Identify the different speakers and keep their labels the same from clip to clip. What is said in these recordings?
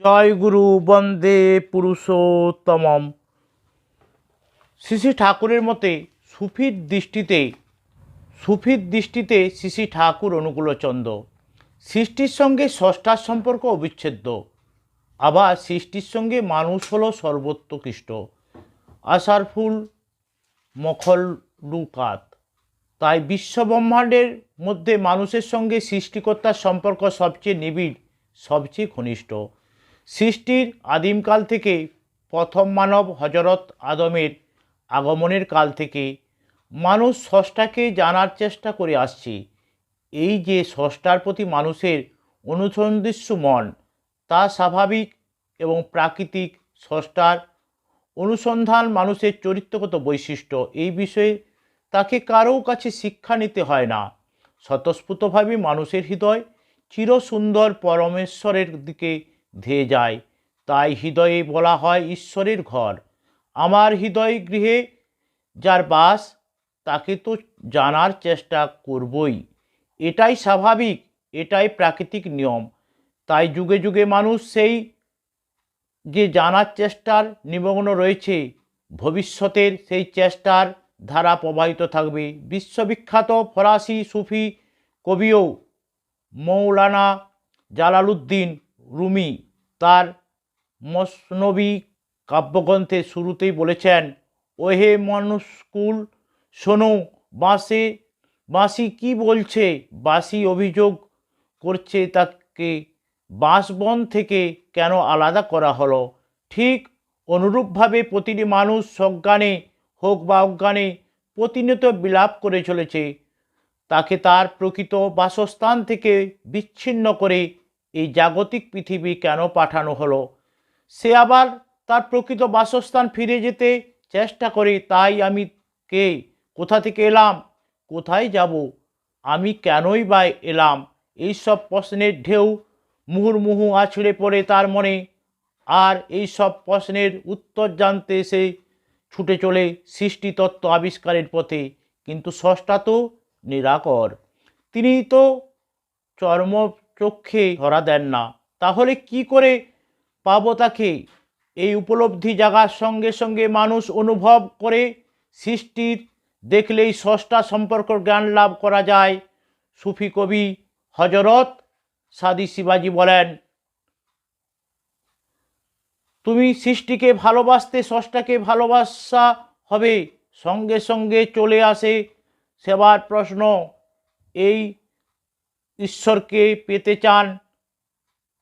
Speaker 1: জয় গুরু বন্দে পুরুষোত্তমম। শ্রী শ্রী ঠাকুরের মতে সুফির দৃষ্টিতে শ্রী শ্রী ঠাকুর অনুকূলচন্দ্র। সৃষ্টির সঙ্গে স্রষ্টার সম্পর্ক অবিচ্ছেদ্য, আবার সৃষ্টির সঙ্গে মানুষ হলো সর্বোৎকৃষ্ট। আশার ফুল মখলুকাত। তাই বিশ্বব্রহ্মাণ্ডের মধ্যে মানুষের সঙ্গে সৃষ্টিকর্তার সম্পর্ক সবচেয়ে নিবিড়, সবচেয়ে ঘনিষ্ঠ। সৃষ্টির আদিমকাল থেকে, প্রথম মানব হজরত আদমের আগমনের কাল থেকে মানুষ স্রষ্টাকে জানার চেষ্টা করে আসছে। এই যে স্রষ্টার প্রতি মানুষের অনুসন্ধিৎসু মন, তা স্বাভাবিক এবং প্রাকৃতিক। স্রষ্টার অনুসন্ধান মানুষের চরিত্রগত বৈশিষ্ট্য। এই বিষয়ে তাকে কারও কাছে শিক্ষা নিতে হয় না। স্বতঃস্ফূর্তভাবে মানুষের হৃদয় চিরসুন্দর পরমেশ্বরের দিকে ধেয়ে যায়। তাই হৃদয়ে বলা হয় ঈশ্বরের ঘর। আমার হৃদয় গৃহে যার বাস, তাকে তো জানার চেষ্টা করবই। এটাই স্বাভাবিক, এটাই প্রাকৃতিক নিয়ম। তাই যুগে যুগে মানুষ সেই যে জানার চেষ্টার নিমগ্ন রয়েছে, ভবিষ্যতের সেই চেষ্টার ধারা প্রবাহিত থাকবে। বিশ্ববিখ্যাত ফরাসি সুফি কবিও মৌলানা জালালউদ্দিন রুমি তার মসনবী কাব্যগ্রন্থের শুরুতেই বলেছেন, ওহে মানুষকুল শোনো, বাঁশি কি বলছে। বাঁশি অভিযোগ করছে তাকে বাঁশবন থেকে কেন আলাদা করা হলো। ঠিক অনুরূপভাবে প্রতিটি মানুষ সজ্ঞানে হোক বা অজ্ঞানে প্রতিনিয়ত বিলাপ করে চলেছে। তাকে তার প্রকৃত বাসস্থান থেকে বিচ্ছিন্ন করে এই জাগতিক পৃথিবী কেন পাঠানো হলো। সে আবার তার প্রকৃত বাসস্থান ফিরে যেতে চেষ্টা করে। তাই আমি কে, কোথা থেকে এলাম, কোথায় যাব, আমি কেনই বা এলাম, এই সব প্রশ্নের ঢেউ মুহুর্মুহু আছড়ে পড়ে তার মনে। আর এই সব প্রশ্নের উত্তর জানতে সে ছুটে চলে সৃষ্টিতত্ত্ব আবিষ্কারের পথে। কিন্তু স্রষ্টা তো নিরাকর, তিনি তো চর্মচক্ষে ধরা দেন না। তাহলে কি করে পাবো তাকে? এই উপলব্ধি জাগার সঙ্গে সঙ্গে মানুষ অনুভব করে সৃষ্টির দেখলেই স্রষ্টা সম্পর্ক জ্ঞান লাভ করা যায়। সুফি কবি হজরত সাদি শিবাজি বলেন, তুমি সৃষ্টিকে ভালোবাসতে স্রষ্টাকে ভালোবাসা হবে। সঙ্গে সঙ্গে চলে আসে সেবার প্রশ্ন। এই ঈশ্বরকে পেতে চান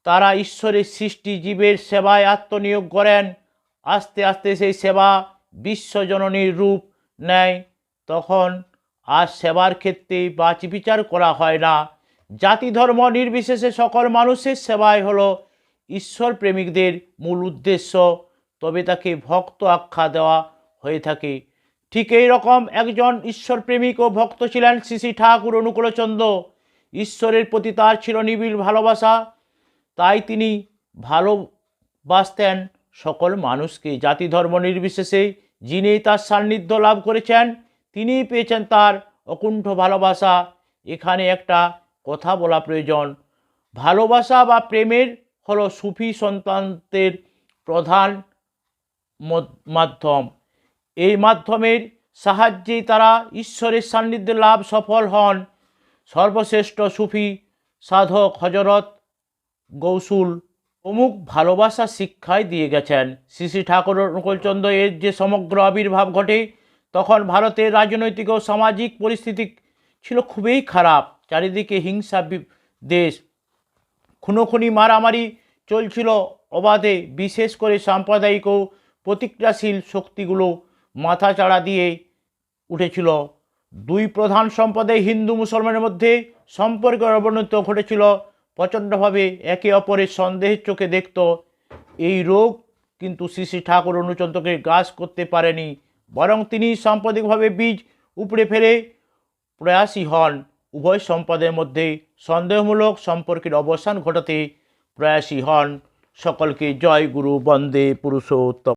Speaker 1: তারা ঈশ্বরের সৃষ্টি জীবের সেবায় আত্মনিয়োগ করেন। আস্তে আস্তে সেই সেবা বিশ্বজননীর রূপ নেয়। তখন আর সেবার ক্ষেত্রে বাছবিচার করা হয় না। জাতি ধর্ম নির্বিশেষে সকল মানুষের সেবাই হলো ঈশ্বর প্রেমিকদের মূল উদ্দেশ্য। তবে তাকে ভক্ত আখ্যা দেওয়া হয়ে থাকে। ঠিক এই রকম একজন ঈশ্বর প্রেমিক ও ভক্ত ছিলেন শ্রী শ্রী ঠাকুর অনুকূলচন্দ্র। ঈশ্বরের প্রতি তার ছিল নিবিড় ভালোবাসা। তাই তিনি ভালোবাসতেন সকল মানুষকে, জাতি ধর্ম নির্বিশেষে। যিনি তার সান্নিধ্য লাভ করেছেন, তিনিই পেয়েছেন তার অকুণ্ঠ ভালোবাসা। এখানে একটা কথা বলা প্রয়োজন। ভালোবাসা বা প্রেমের হলো সুফি সন্তানদের প্রধান মাধ্যম। এই মাধ্যমের সাহায্যেই তারা ঈশ্বরের সান্নিধ্যে লাভ সফল হন। সর্বশ্রেষ্ঠ সুফি সাধক হজরত গৌসুল অমুক ভালোবাসা শিক্ষায় দিয়ে গেছেন। শ্রী শ্রী ঠাকুর অনুকূলচন্দ্র এর যে সমগ্র আবির্ভাব ঘটে, তখন ভারতের রাজনৈতিক ও সামাজিক পরিস্থিতি ছিল খুবই খারাপ। চারিদিকে হিংসা দেশ, খুনোখুনি মারামারি চলছিল অবাধে। বিশেষ করে সাম্প্রদায়িক ও প্রতিক্রিয়াশীল শক্তিগুলো মাথাচাড়া দিয়ে উঠেছিল। দুই প্রধান সম্প্রদায় হিন্দু মুসলমানের মধ্যে সম্পর্কের অবনতি ঘটেছিল প্রচণ্ডভাবে। একে অপরের সন্দেহের চোখে দেখত। এই রোগ কিন্তু শ্রী শ্রী ঠাকুর অনুচন্দ্রকে গ্রাস করতে পারেনি, বরং তিনি সাম্প্রদায়িকভাবে বীজ উপড়ে ফেলে প্রয়াসী হন উভয় সম্প্রদায়ের মধ্যে সন্দেহমূলক সম্পর্কের অবসান ঘটাতে প্রয়াসী হন। সকলকে জয় গুরু বন্দে পুরুষোত্তম।